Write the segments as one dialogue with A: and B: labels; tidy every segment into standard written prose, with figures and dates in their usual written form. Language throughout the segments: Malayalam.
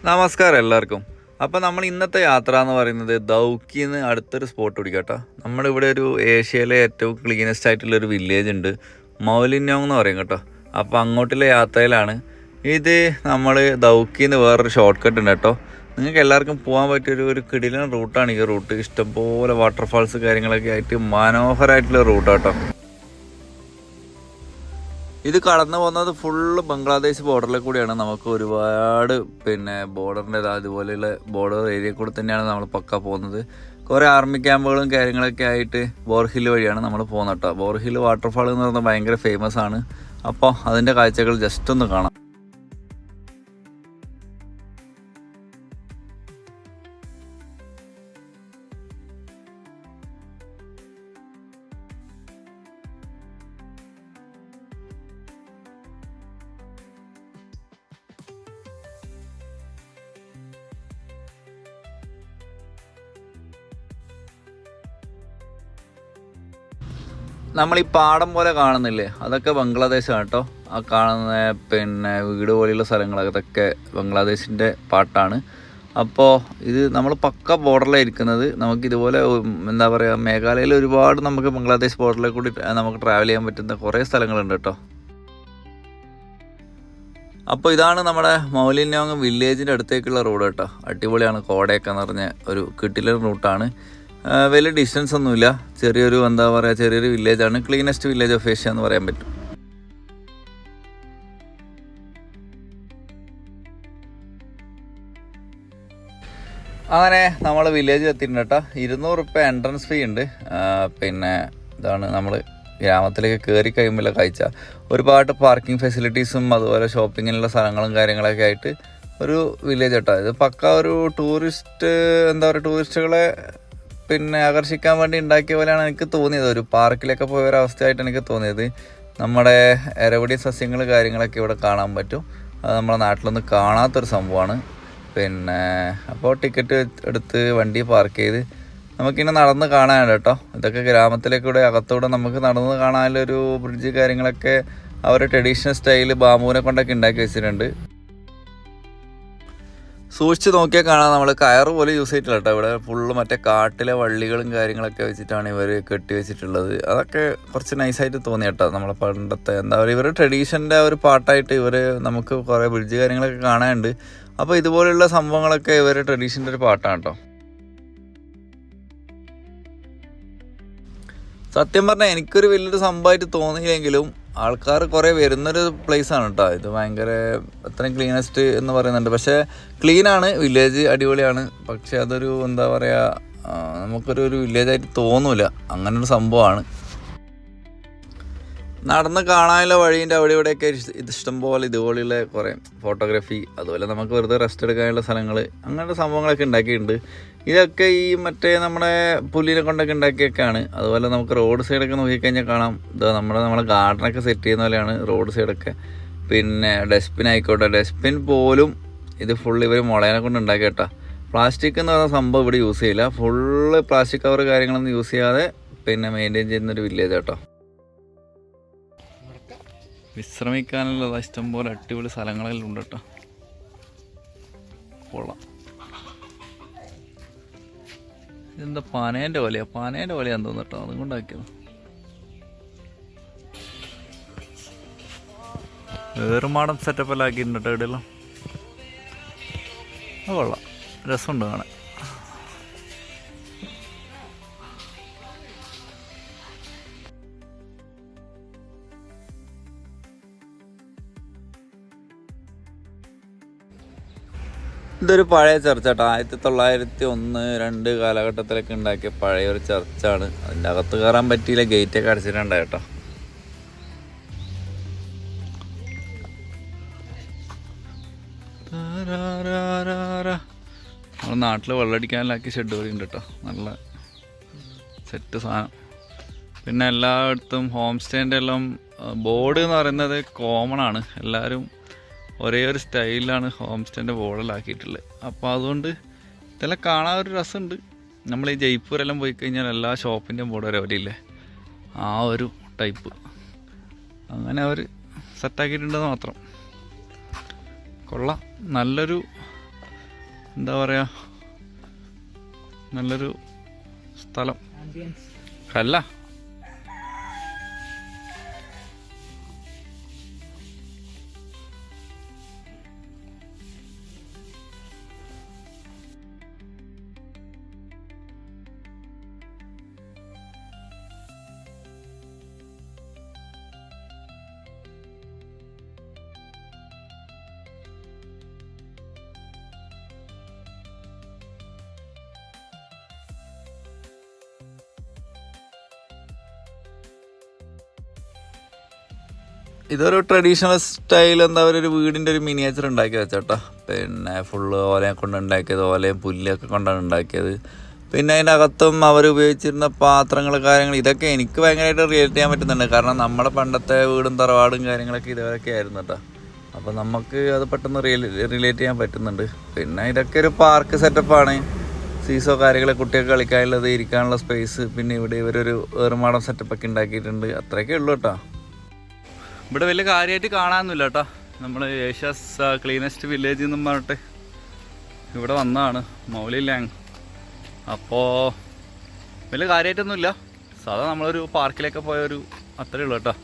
A: നമസ്കാരം എല്ലാവർക്കും. അപ്പോൾ നമ്മൾ ഇന്നത്തെ യാത്ര എന്ന് പറയുന്നത് ദൗക്കിന്ന് അടുത്തൊരു സ്പോട്ട് പിടിക്കട്ടോ. നമ്മളിവിടെ ഒരു ഏഷ്യയിലെ ഏറ്റവും ക്ലീനസ്റ്റ് ആയിട്ടുള്ളൊരു വില്ലേജ് ഉണ്ട്, മൗലിന്യോങ് എന്ന് പറയും കേട്ടോ. അപ്പോൾ അങ്ങോട്ടുള്ള യാത്രയിലാണ്. ഇത് നമ്മൾ ദൗക്കിന്ന് വേറൊരു ഷോർട്ട് കട്ട് ഉണ്ട് കേട്ടോ. നിങ്ങൾക്ക് എല്ലാവർക്കും പോകാൻ പറ്റിയൊരു കിടിലൻ റൂട്ടാണ് ഈ റൂട്ട്. ഇഷ്ടംപോലെ വാട്ടർഫാൾസ് കാര്യങ്ങളൊക്കെ ആയിട്ട് മനോഹരമായിട്ടുള്ള റൂട്ട് കേട്ടോ. ഇത് കടന്നു പോകുന്നത് ഫുള്ള് ബംഗ്ലാദേശ് ബോർഡറിൽ കൂടിയാണ്. നമുക്ക് ഒരുപാട് ബോർഡറിൻ്റെ അതുപോലെയുള്ള ബോർഡർ ഏരിയ കൂടെ തന്നെയാണ് നമ്മൾ പക്ക പോകുന്നത്. കുറേ ആർമി ക്യാമ്പുകളും കാര്യങ്ങളൊക്കെ ആയിട്ട് ബോർഹിൽ വഴിയാണ് നമ്മൾ പോകുന്നത് കേട്ടോ. ബോർഹിൽ വാട്ടർഫാൾ എന്ന് പറഞ്ഞാൽ ഭയങ്കര ഫേമസ് ആണ്. അപ്പോൾ അതിൻ്റെ കാഴ്ചകൾ ജസ്റ്റ് ഒന്ന് കാണാം. നമ്മൾ ഈ പാടം പോലെ കാണുന്നില്ലേ, അതൊക്കെ ബംഗ്ലാദേശാണ് കേട്ടോ. ആ കാണുന്ന വീട് പോലെയുള്ള സ്ഥലങ്ങളൊക്കെ അതൊക്കെ ബംഗ്ലാദേശിൻ്റെ പാട്ടാണ്. അപ്പോൾ ഇത് നമ്മൾ പക്ക ബോർഡറിലാണ് ഇരിക്കുന്നത്. നമുക്കിതുപോലെ എന്താ പറയുക, മേഘാലയയിൽ ഒരുപാട് നമുക്ക് ബംഗ്ലാദേശ് ബോർഡറിൽ കൂടി നമുക്ക് ട്രാവൽ ചെയ്യാൻ പറ്റുന്ന കുറേ സ്ഥലങ്ങളുണ്ട് കേട്ടോ. അപ്പോൾ ഇതാണ് നമ്മുടെ മൗലിന്യോങ് വില്ലേജിൻ്റെ അടുത്തേക്കുള്ള റോഡ് കേട്ടോ. അടിപൊളിയാണ്. കോടയൊക്കെ നിറഞ്ഞ ഒരു കിട്ടിലൻ റൂട്ടാണ്. വലിയ ഡിസ്റ്റൻസ് ഒന്നുമില്ല. ചെറിയൊരു വില്ലേജാണ്. ക്ലീനസ്റ്റ് വില്ലേജ് ഓഫ് ഏഷ്യ എന്ന് പറയാൻ പറ്റും. അങ്ങനെ നമ്മൾ വില്ലേജ് എത്തിയിട്ടുണ്ട് കേട്ടോ. 200 റുപ്യ എൻട്രൻസ് ഫീ ഉണ്ട്. ഇതാണ് നമ്മൾ ഗ്രാമത്തിലേക്ക് കയറി കഴിയുമ്പോൾ കാഴ്ച. ഒരുപാട് പാർക്കിംഗ് ഫെസിലിറ്റീസും അതുപോലെ ഷോപ്പിങ്ങിനുള്ള സ്ഥലങ്ങളും കാര്യങ്ങളൊക്കെ ആയിട്ട് ഒരു വില്ലേജ് കേട്ടോ. ഇത് പക്ക ഒരു ടൂറിസ്റ്റുകളെ ആകർഷിക്കാൻ വേണ്ടി ഉണ്ടാക്കിയ പോലെയാണ് എനിക്ക് തോന്നിയത്. ഒരു പാർക്കിലൊക്കെ പോയ ഒരവസ്ഥയായിട്ട് എനിക്ക് തോന്നിയത്. നമ്മുടെ ഇരവടി സസ്യങ്ങൾ കാര്യങ്ങളൊക്കെ ഇവിടെ കാണാൻ പറ്റും. അത് നമ്മുടെ നാട്ടിലൊന്നും കാണാത്തൊരു സംഭവമാണ്. അപ്പോൾ ടിക്കറ്റ് എടുത്ത് വണ്ടി പാർക്ക് ചെയ്ത് നമുക്കിങ്ങനെ നടന്ന് കാണാനുണ്ട് കേട്ടോ. ഇതൊക്കെ ഗ്രാമത്തിലേക്കൂടെ അകത്തൂടെ നമുക്ക് നടന്ന് കാണാനുള്ളൊരു ബ്രിഡ്ജ് കാര്യങ്ങളൊക്കെ അവർ ട്രഡീഷണൽ സ്റ്റൈൽ ബാമ്പൂനെ കൊണ്ടൊക്കെ ഉണ്ടാക്കി വെച്ചിട്ടുണ്ട്. സൂക്ഷിച്ച് നോക്കിയാൽ കാണാം, നമ്മൾ കയറ് പോലെ യൂസ് ചെയ്തിട്ടില്ല കേട്ടോ. ഇവിടെ ഫുള്ള് മറ്റേ കാട്ടിലെ വള്ളികളും കാര്യങ്ങളൊക്കെ വെച്ചിട്ടാണ് ഇവർ കെട്ടി വെച്ചിട്ടുള്ളത്. അതൊക്കെ കുറച്ച് നൈസായിട്ട് തോന്നി കേട്ടോ. നമ്മളെ പണ്ടത്തെ ഇവർ ട്രഡീഷൻ്റെ ഒരു പാട്ടായിട്ട് നമുക്ക് കുറേ ബ്രിഡ്ജ് കാര്യങ്ങളൊക്കെ കാണാനുണ്ട്. അപ്പോൾ ഇതുപോലെയുള്ള സംഭവങ്ങളൊക്കെ ഇവർ ട്രഡീഷൻ്റെ ഒരു പാട്ടാണ് കേട്ടോ. സത്യം പറഞ്ഞാൽ എനിക്കൊരു വലിയൊരു സംഭവമായിട്ട് തോന്നിയില്ലെങ്കിലും ആൾക്കാർ കുറേ വരുന്നൊരു പ്ലേസാണ് കേട്ടോ. ഇത് ഭയങ്കര അത്രയും ക്ലീനസ്റ്റ് എന്ന് പറയുന്നുണ്ട്. പക്ഷേ ക്ലീനാണ്, വില്ലേജ് അടിപൊളിയാണ്. പക്ഷേ അതൊരു നമുക്കൊരു വില്ലേജായിട്ട് തോന്നൂല. അങ്ങനൊരു സംഭവമാണ്. നടന്ന് കാണാനുള്ള വഴീൻ്റെ അവിടെ ഇവിടെയൊക്കെ ഇഷ്ടംപോലെ ഇതുപോലെയുള്ള കുറേ ഫോട്ടോഗ്രാഫി, അതുപോലെ നമുക്ക് വെറുതെ റെസ്റ്റ് എടുക്കാനുള്ള സ്ഥലങ്ങൾ, അങ്ങനത്തെ സംഭവങ്ങളൊക്കെ ഉണ്ടാക്കിയിട്ടുണ്ട്. ഇതൊക്കെ ഈ നമ്മുടെ പുല്ലിനെ കൊണ്ടൊക്കെ ഉണ്ടാക്കിയൊക്കെയാണ്. അതുപോലെ നമുക്ക് റോഡ് സൈഡൊക്കെ നോക്കിക്കഴിഞ്ഞാൽ കാണാം. നമ്മളെ ഗാർഡനൊക്കെ സെറ്റ് ചെയ്യുന്ന പോലെയാണ് റോഡ് സൈഡൊക്കെ. ഡസ്റ്റ്ബിൻ ആയിക്കോട്ടെ, ഡസ്റ്റ്ബിൻ പോലും ഇത് ഫുള്ള് ഇവർ മുളേനെ കൊണ്ട് ഉണ്ടാക്കി കേട്ടോ. പ്ലാസ്റ്റിക് എന്ന് പറയുന്ന സംഭവം ഇവിടെ യൂസ് ചെയ്യില്ല. ഫുള്ള് പ്ലാസ്റ്റിക് കവർ കാര്യങ്ങളൊന്നും യൂസ് ചെയ്യാതെ മെയിൻറ്റെയിൻ ചെയ്യുന്നൊരു വില്ലേജ് കേട്ടോ. വിശ്രമിക്കാനുള്ള ഇഷ്ടംപോലെ അടിപൊളി സ്ഥലങ്ങളെല്ലാം ഉണ്ട് കേട്ടോ. കൊള്ളാം. ഇതെന്താ പനേൻ്റെ പോലെയാന്ന് തോന്നുന്നു കേട്ടോ. അതും കൊണ്ടാക്കിയത് ഏറുമാടം സെറ്റപ്പെല്ലാം ആക്കിയിട്ടുണ്ട് കേട്ടോ ഇവിടെയെല്ലാം. അത് കൊള്ളാം, രസമുണ്ട് കാണാൻ. ഇതൊരു പഴയ ചർച്ച കേട്ടോ. 1901, 2 കാലഘട്ടത്തിലൊക്കെ ഉണ്ടാക്കിയ പഴയൊരു ചർച്ചാണ്. അതിൻ്റെ അകത്ത് കയറാൻ പറ്റിയില്ല, ഗേറ്റൊക്കെ അടച്ചിട്ടുണ്ടായി കേട്ടോ. നമ്മുടെ നാട്ടിൽ വെള്ളമടിക്കാനിലാക്കി ഷെഡ് വഴി ഉണ്ട് കേട്ടോ. നല്ല സെറ്റ് സാധനം. എല്ലായിടത്തും ഹോം സ്റ്റേൻ്റെ എല്ലാം ബോർഡ് എന്ന് പറയുന്നത് കോമൺ ആണ്. എല്ലാവരും ഒരേ ഒരു സ്റ്റൈലിലാണ് ഹോം സ്റ്റേൻ്റെ ബോർഡിലാക്കിയിട്ടുള്ളത്. അപ്പോൾ അതുകൊണ്ട് ഇതെല്ലാം കാണാൻ ഒരു രസമുണ്ട്. നമ്മൾ ഈ ജയ്പൂരെല്ലാം പോയി കഴിഞ്ഞാൽ എല്ലാ ഷോപ്പിൻ്റെയും ബോർഡ് വരെ അവരില്ലേ, ആ ഒരു ടൈപ്പ് അങ്ങനെ അവർ സെറ്റാക്കിയിട്ടുണ്ടെന്ന് മാത്രം. കൊള്ളാം, നല്ലൊരു എന്താ പറയുക, നല്ലൊരു സ്ഥലം അല്ല. ഇതൊരു ട്രഡീഷണൽ സ്റ്റൈൽ, എന്താ പറയുക, ഒരു വീടിൻ്റെ ഒരു മിനിയേച്ചർ ഉണ്ടാക്കി വെച്ചോട്ടോ. പിന്നെ ഫുള്ള് ഓലയെ കൊണ്ട് ഉണ്ടാക്കിയത്, ഓലയും പുല്ലൊക്കെ കൊണ്ടാണ് ഉണ്ടാക്കിയത്. പിന്നെ അതിൻ്റെ അകത്തും അവർ ഉപയോഗിച്ചിരുന്ന പാത്രങ്ങൾ, കാര്യങ്ങൾ, ഇതൊക്കെ എനിക്ക് ഭയങ്കരമായിട്ട് റിലേറ്റ് ചെയ്യാൻ പറ്റുന്നുണ്ട്. കാരണം നമ്മുടെ പണ്ടത്തെ വീടും തറവാടും കാര്യങ്ങളൊക്കെ ഇതുവരെയൊക്കെ ആയിരുന്നു കേട്ടോ. അപ്പോൾ നമുക്ക് അത് പെട്ടെന്ന് റിലേറ്റ് ചെയ്യാൻ പറ്റുന്നുണ്ട്. പിന്നെ ഇതൊക്കെ ഒരു പാർക്ക് സെറ്റപ്പാണ്. സീസോ കാര്യങ്ങൾ, കുട്ടികൾക്ക് കളിക്കാനുള്ളത്, ഇരിക്കാനുള്ള സ്പേസ്. പിന്നെ ഇവിടെ ഇവരൊരു ഏറുമാടം സെറ്റപ്പൊക്കെ ഉണ്ടാക്കിയിട്ടുണ്ട്. അത്രയൊക്കെ ഉള്ളൂ കേട്ടോ. ഇവിടെ വലിയ കാര്യമായിട്ട് കാണാനൊന്നുമില്ല കേട്ടോ. നമ്മൾ ഏഷ്യാസ് ക്ലീനസ്റ്റ് വില്ലേജ് എന്നും പറഞ്ഞിട്ട് ഇവിടെ വന്നതാണ്, മൗലി ലാങ്. അപ്പോൾ വലിയ കാര്യമായിട്ടൊന്നുമില്ല. സാധാ നമ്മളൊരു പാർക്കിലൊക്കെ പോയൊരു അത്രയേ ഉള്ളൂ കേട്ടോ.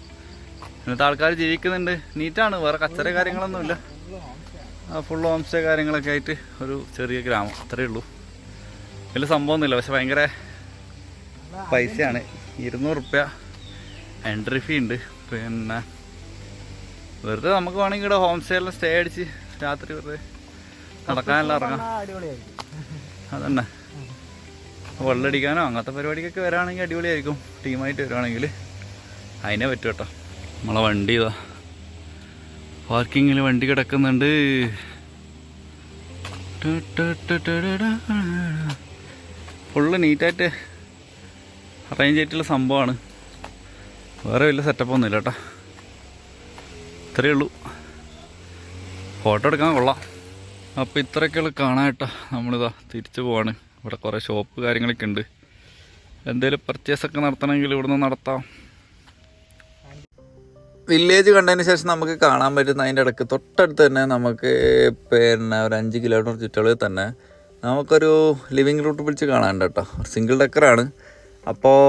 A: ഇന്നത്തെ ആൾക്കാർ ജീവിക്കുന്നുണ്ട്, നീറ്റാണ്, വേറെ കച്ചറ കാര്യങ്ങളൊന്നുമില്ല. ഫുൾ ഹോം സ്റ്റേ കാര്യങ്ങളൊക്കെ ആയിട്ട് ഒരു ചെറിയ ഗ്രാമം, അത്രയേ ഉള്ളൂ. വലിയ സംഭവമൊന്നുമില്ല. പക്ഷെ ഭയങ്കര പൈസയാണ്. 200 രൂപ എൻട്രി ഫീ ഉണ്ട്. പിന്നെ വെറുതെ നമുക്ക് വേണമെങ്കിൽ ഇവിടെ ഹോം സ്റ്റേയിൽ സ്റ്റേ അടിച്ച് രാത്രി വെറുതെ നടക്കാനെല്ലാം ഇറങ്ങാം. അതന്നെ, വെള്ളമടിക്കാനോ അങ്ങനത്തെ പരിപാടിക്കൊക്കെ വരാണെങ്കിൽ അടിപൊളിയായിരിക്കും. ടീമായിട്ട് വരുവാണെങ്കിൽ അതിനെ പറ്റും കേട്ടോ. നമ്മളെ വണ്ടി ഇതാ പാർക്കിങ്ങിൽ വണ്ടി കിടക്കുന്നുണ്ട്. ഫുള്ള് നീറ്റായിട്ട് അറേഞ്ച് ചെയ്തിട്ടുള്ള സംഭവമാണ്. വേറെ വലിയ സെറ്റപ്പൊന്നുമില്ല കേട്ടോ. ഇത്രയേ ഉള്ളൂ. ഫോട്ടോ എടുക്കാൻ കൊള്ളാം. അപ്പോൾ ഇത്രയൊക്കെയുള്ള കാണാനായിട്ടാ നമ്മളിതാ തിരിച്ചു പോവാണ്. ഇവിടെ കുറേ ഷോപ്പ് കാര്യങ്ങളൊക്കെ ഉണ്ട്. എന്തെങ്കിലും പർച്ചേസൊക്കെ നടത്തണമെങ്കിൽ ഇവിടുന്ന് നടത്താം. വില്ലേജ് കണ്ടതിന് ശേഷം നമുക്ക് കാണാൻ പറ്റുന്ന അതിൻ്റെ ഇടയ്ക്ക് തൊട്ടടുത്ത് തന്നെ നമുക്ക് പിന്നെ ഒരു 5 കിലോമീറ്റർ ചുറ്റളവിൽ തന്നെ നമുക്കൊരു ലിവിങ് റൂട്ട് പിടിച്ച് കാണാനുണ്ട് കേട്ടോ. സിംഗിൾ ഡെക്കറാണ്. അപ്പോൾ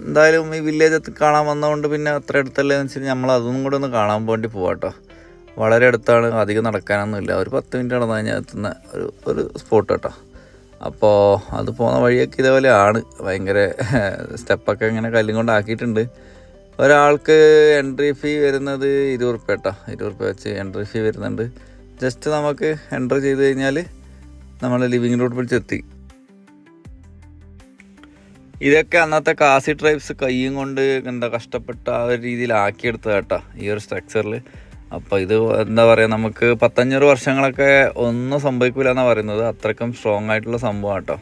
A: എന്തായാലും ഈ വില്ലേജ് കാണാൻ വന്നതുകൊണ്ട് പിന്നെ അത്ര അടുത്തല്ലേ എന്ന് വെച്ചാൽ നമ്മൾ അതൊന്നും കൂടെ ഒന്ന് കാണാൻ വേണ്ടി പോകാം കേട്ടോ. വളരെ അടുത്താണ്, അധികം നടക്കാനൊന്നുമില്ല. ഒരു 10 മിനിറ്റ് നടന്നു കഴിഞ്ഞാൽ എത്തുന്ന ഒരു സ്പോട്ട് കേട്ടോ. അപ്പോൾ അത് പോകുന്ന വഴിയൊക്കെ ഇതേപോലെയാണ്. ഭയങ്കര സ്റ്റെപ്പൊക്കെ ഇങ്ങനെ കല്ലും കൊണ്ട് ആക്കിയിട്ടുണ്ട്. ഒരാൾക്ക് എൻട്രി ഫീ വരുന്നത് 20 രൂപ കേട്ടോ. 20 രൂപ വെച്ച് എൻട്രി ഫീ വരുന്നുണ്ട്. ജസ്റ്റ് നമുക്ക് എൻട്രി ചെയ്ത് കഴിഞ്ഞാൽ നമ്മൾ ലിവിങ് റൂട്ട് പിടിച്ചെത്തി. ഇതൊക്കെ അന്നത്തെ കാസി ട്രൈബ്സ് കയ്യും കൊണ്ട് എന്താ കഷ്ടപ്പെട്ട ആ ഒരു രീതിയിൽ ആക്കിയെടുത്തത് കേട്ടോ ഈ ഒരു സ്ട്രക്ചറിൽ. അപ്പോൾ ഇത് എന്താ പറയുക, നമുക്ക് 100-500 വർഷങ്ങളൊക്കെ ഒന്നും സംഭവിക്കില്ല എന്നാണ് പറയുന്നത്. അത്രയ്ക്കും സ്ട്രോങ് ആയിട്ടുള്ള സംഭവം കേട്ടോ.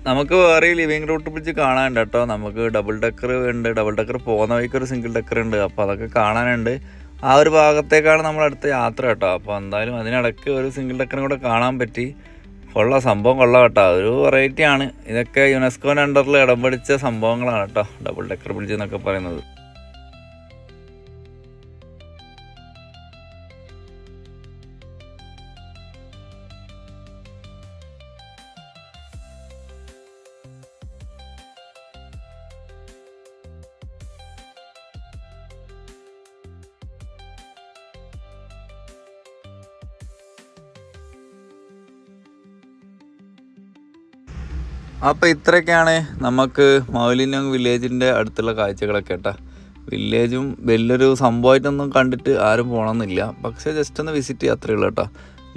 A: നമുക്ക് വേറെ ലിവിങ് റൂട്ട് പിടിച്ച് കാണാനുണ്ട് കേട്ടോ. നമുക്ക് ഡബിൾ ഡെക്കർ ഉണ്ട്. ഡബിൾ ഡെക്കർ പോകുന്ന വഴിക്ക് ഒരു സിംഗിൾ ഡെക്കർ ഉണ്ട്. അപ്പോൾ അതൊക്കെ കാണാനുണ്ട്. ആ ഒരു ഭാഗത്തേക്കാണ് നമ്മൾ അടുത്ത യാത്ര കേട്ടോ. അപ്പോൾ എന്തായാലും അതിനിടയ്ക്ക് ഒരു സിംഗിൾ ഡെക്കറും കൂടെ കാണാൻ പറ്റി. സംഭവം കൊള്ളാം കേട്ടോ. ഒരു വെറൈറ്റി ആണ്. ഇതൊക്കെ യുനെസ്കോൻ്റെ അണ്ടറിൽ ഇടം പിടിച്ച സംഭവങ്ങളാണ് കേട്ടോ ഡബിൾ ഡെക്കർ ബ്രിഡ്ജ് എന്നൊക്കെ പറയുന്നത്. അപ്പോൾ ഇത്രയൊക്കെയാണ് നമുക്ക് മൗലി ലാങ് വില്ലേജിൻ്റെ അടുത്തുള്ള കാഴ്ചകളൊക്കെ കേട്ടോ. വില്ലേജും വലിയൊരു സംഭവമായിട്ടൊന്നും കണ്ടിട്ട് ആരും പോകണമെന്നില്ല. പക്ഷേ ജസ്റ്റ് ഒന്ന് വിസിറ്റ് ചെയ്യുക, അത്രയേ ഉള്ളൂ കേട്ടോ.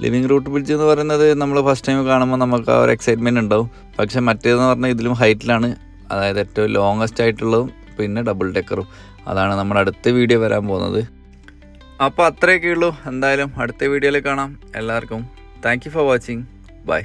A: ലിവിങ് റൂട്ട് ബ്രിഡ്ജ് എന്ന് പറയുന്നത് നമ്മൾ ഫസ്റ്റ് ടൈം കാണുമ്പോൾ നമുക്ക് ആ ഒരു എക്സൈറ്റ്മെൻറ്റ് ഉണ്ടാവും. പക്ഷേ മറ്റേതെന്ന് പറഞ്ഞാൽ ഇതിലും ഹൈറ്റിലാണ്, അതായത് ഏറ്റവും ലോങ്ങസ്റ്റ് ആയിട്ടുള്ളതും പിന്നെ ഡബിൾ ഡെക്കറും. അതാണ് നമ്മുടെ അടുത്ത വീഡിയോ വരാൻ പോകുന്നത്. അപ്പോൾ അത്രയൊക്കെ ഉള്ളൂ. എന്തായാലും അടുത്ത വീഡിയോയിൽ കാണാം. എല്ലാവർക്കും thank you for watching. By.